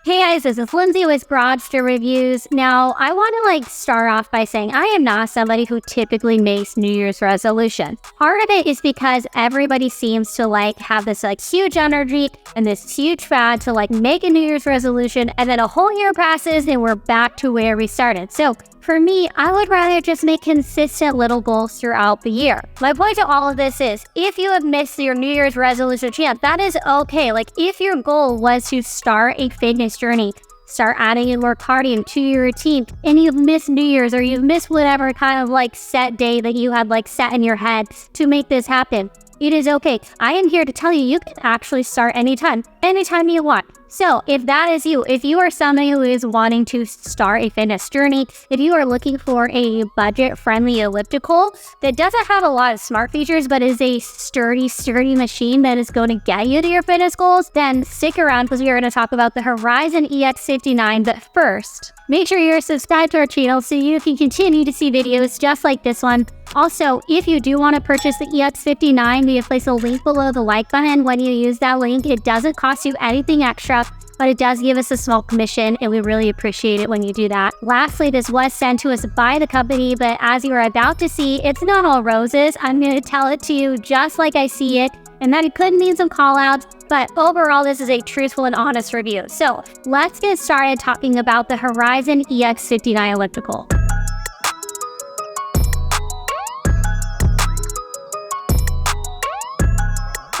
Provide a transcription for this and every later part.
Hey guys, this is Lindsay with Broadster Reviews. Now, I want to start off by saying I am not somebody who typically makes New Year's resolution. Part of it is because everybody seems to have this huge energy and this huge fad to make a New Year's resolution, and then a whole year passes and we're back to where we started. So for me, I would rather just make consistent little goals throughout the year. My point to all of this is, if you have missed your New Year's resolution chance, that is okay. If your goal was to start a fitness journey, start adding in more cardio to your routine, and you've missed New Year's or you've missed whatever kind of set day that you had set in your head to make this happen, it is okay. I am here to tell you can actually start anytime you want. So if that is you, if you are somebody who is wanting to start a fitness journey, if you are looking for a budget-friendly elliptical that doesn't have a lot of smart features but is a sturdy machine that is going to get you to your fitness goals, then stick around because we are going to talk about the Horizon EX-59. But first, make sure you're subscribed to our channel so you can continue to see videos just like this one. Also, if you do want to purchase the EX-59, we have placed a link below the like button. When you use that link, it doesn't cost you anything extra, but it does give us a small commission, and we really appreciate it when you do that. Lastly, this was sent to us by the company, but as you are about to see, it's not all roses. I'm going to tell it to you just like I see it, and that it could need some call outs, but overall this is a truthful and honest review. So let's get started talking about the Horizon EX-59 elliptical.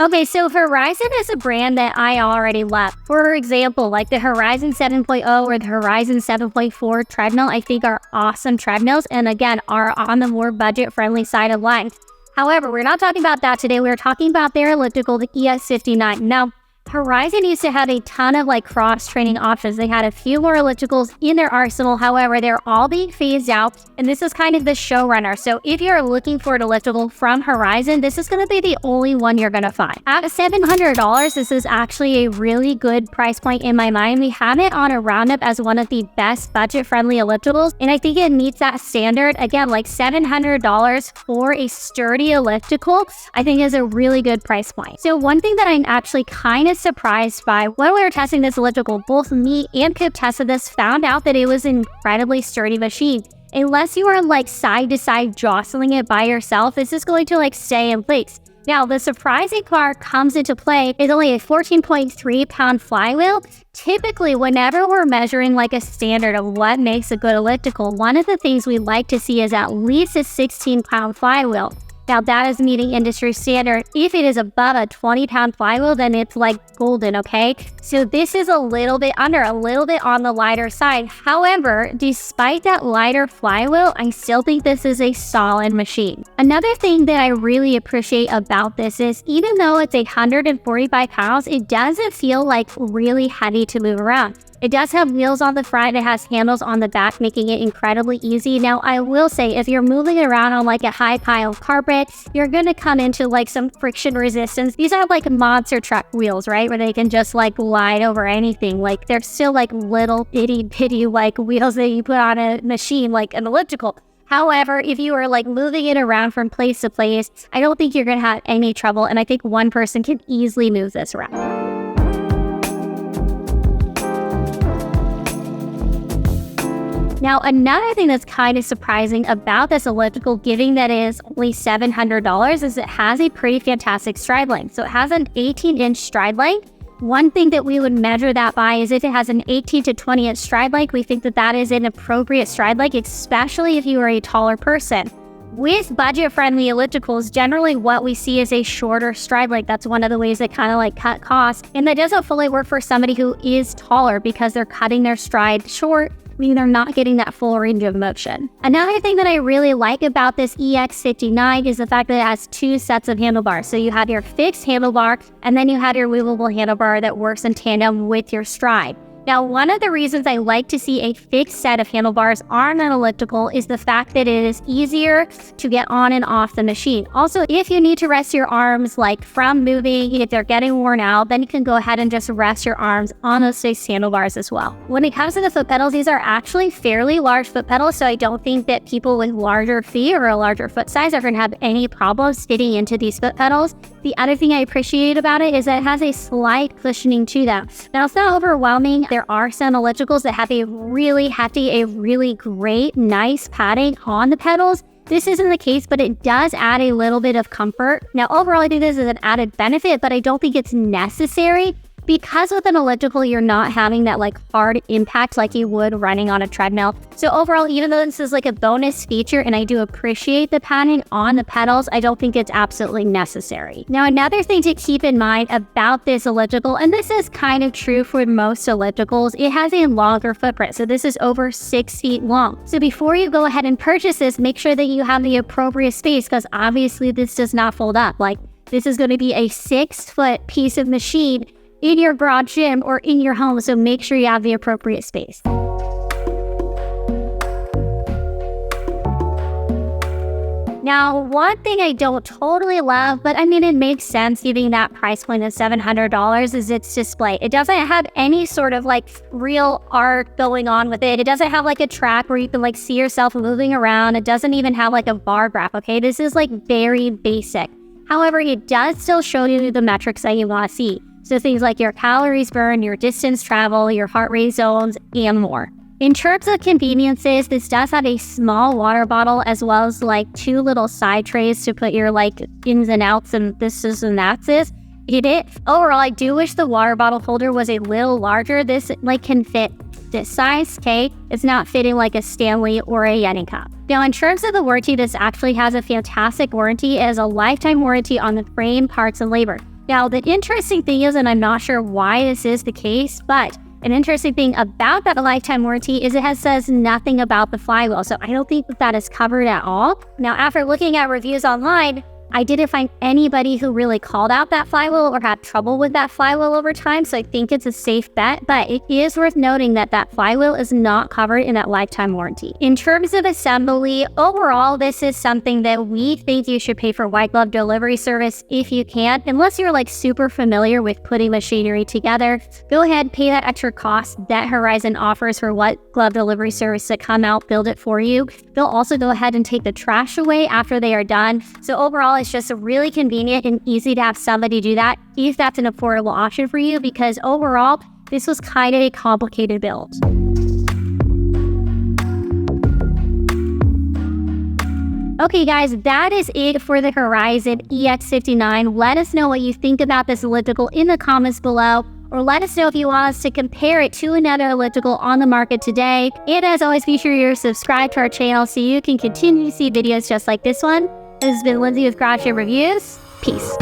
Okay, so Horizon is a brand that I already love. For example, the Horizon 7.0 or the Horizon 7.4 treadmill, I think are awesome treadmills, and again, are on the more budget-friendly side of line. However, we're not talking about that today. We're talking about their elliptical, the EX-59. Now, Horizon used to have a ton of cross-training options. They had a few more ellipticals in their arsenal. However, they're all being phased out, and this is kind of the showrunner. So if you're looking for an elliptical from Horizon, this is going to be the only one you're going to find. At $700, this is actually a really good price point in my mind. We have it on a roundup as one of the best budget-friendly ellipticals, and I think it meets that standard. Again, $700 for a sturdy elliptical, I think is a really good price point. So one thing that I'm actually kind of surprised by when we were testing this elliptical, both me and Pip tested this, found out that it was an incredibly sturdy machine. Unless you are side to side jostling it by yourself, this is going to stay in place. Now, the surprising part comes into play is only a 14.3 pound flywheel. Typically, whenever we're measuring a standard of what makes a good elliptical, one of the things we like to see is at least a 16 pound flywheel. Now, that is meeting industry standard. If it is above a 20-pound flywheel, then it's golden, okay? So this is a little bit on the lighter side. However, despite that lighter flywheel, I still think this is a solid machine. Another thing that I really appreciate about this is, even though it's 145 pounds, it doesn't feel really heavy to move around. It does have wheels on the front, it has handles on the back, making it incredibly easy. Now, I will say, if you're moving around on a high pile of carpet, you're gonna come into some friction resistance. These are monster truck wheels, right? Where they can just glide over anything. They're still little itty bitty wheels that you put on a machine, like an elliptical. However, if you are moving it around from place to place, I don't think you're gonna have any trouble, and I think one person can easily move this around. Now, another thing that's kind of surprising about this elliptical, given that it is only $700, is it has a pretty fantastic stride length. So it has an 18-inch stride length. One thing that we would measure that by is if it has an 18 to 20-inch stride length, we think that that is an appropriate stride length, especially if you are a taller person. With budget-friendly ellipticals, generally what we see is a shorter stride length. That's one of the ways they kind of cut costs. And that doesn't fully work for somebody who is taller because they're cutting their stride short, meaning they're not getting that full range of motion. Another thing that I really like about this EX-59 is the fact that it has two sets of handlebars. So you have your fixed handlebar, and then you have your movable handlebar that works in tandem with your stride. Now, one of the reasons I like to see a fixed set of handlebars on an elliptical is the fact that it is easier to get on and off the machine. Also, if you need to rest your arms from moving, if they're getting worn out, then you can go ahead and just rest your arms on those fixed handlebars as well. When it comes to the foot pedals, these are actually fairly large foot pedals, so I don't think that people with larger feet or a larger foot size are going to have any problems fitting into these foot pedals. The other thing I appreciate about it is that it has a slight cushioning to them. Now, it's not overwhelming. There are some ellipticals that have a really hefty, a really great, nice padding on the pedals. This isn't the case, but it does add a little bit of comfort. Now, overall, I think this is an added benefit, but I don't think it's necessary because with an elliptical, you're not having that like hard impact like you would running on a treadmill. So overall, even though this is like a bonus feature and I do appreciate the padding on the pedals, I don't think it's absolutely necessary. Now, another thing to keep in mind about this elliptical, and this is kind of true for most ellipticals, it has a longer footprint. So this is over 6 feet long. So before you go ahead and purchase this, make sure that you have the appropriate space because obviously this does not fold up. Like this is going to be a 6-foot piece of machine in your garage gym or in your home, so make sure you have the appropriate space. Now, one thing I don't totally love, but I mean, it makes sense giving that price point of $700 is its display. It doesn't have any sort of like real art going on with it. It doesn't have like a track where you can like see yourself moving around. It doesn't even have like a bar graph, okay? This is like very basic. However, it does still show you the metrics that you want to see. So things like your calories burned, your distance traveled, your heart rate zones, and more. In terms of conveniences, this does have a small water bottle as well as like 2 little side trays to put your like ins and outs and this is and that's in it. Overall, I do wish the water bottle holder was a little larger. This like can fit this size, okay? It's not fitting like a Stanley or a Yeti cup. Now, in terms of the warranty, this actually has a fantastic warranty. It has a lifetime warranty on the frame, parts, and labor. Now, the interesting thing is, and I'm not sure why this is the case, but an interesting thing about that lifetime warranty is it says nothing about the flywheel. So I don't think that is covered at all. Now, after looking at reviews online, I didn't find anybody who really called out that flywheel or had trouble with that flywheel over time, so I think it's a safe bet, but it is worth noting that that flywheel is not covered in that lifetime warranty. In terms of assembly, overall, this is something that we think you should pay for white glove delivery service if you can, unless you're like super familiar with putting machinery together. Go ahead, pay that extra cost that Horizon offers for white glove delivery service to come out, build it for you. They'll also go ahead and take the trash away after they are done. So overall, it's just really convenient and easy to have somebody do that if that's an affordable option for you, because overall, this was kind of a complicated build. Okay guys, that is it for the Horizon EX-59. Let us know what you think about this elliptical in the comments below, or let us know if you want us to compare it to another elliptical on the market today. And as always, be sure you're subscribed to our channel so you can continue to see videos just like this one. This has been Lindsay with Garage Gym Reviews. Peace.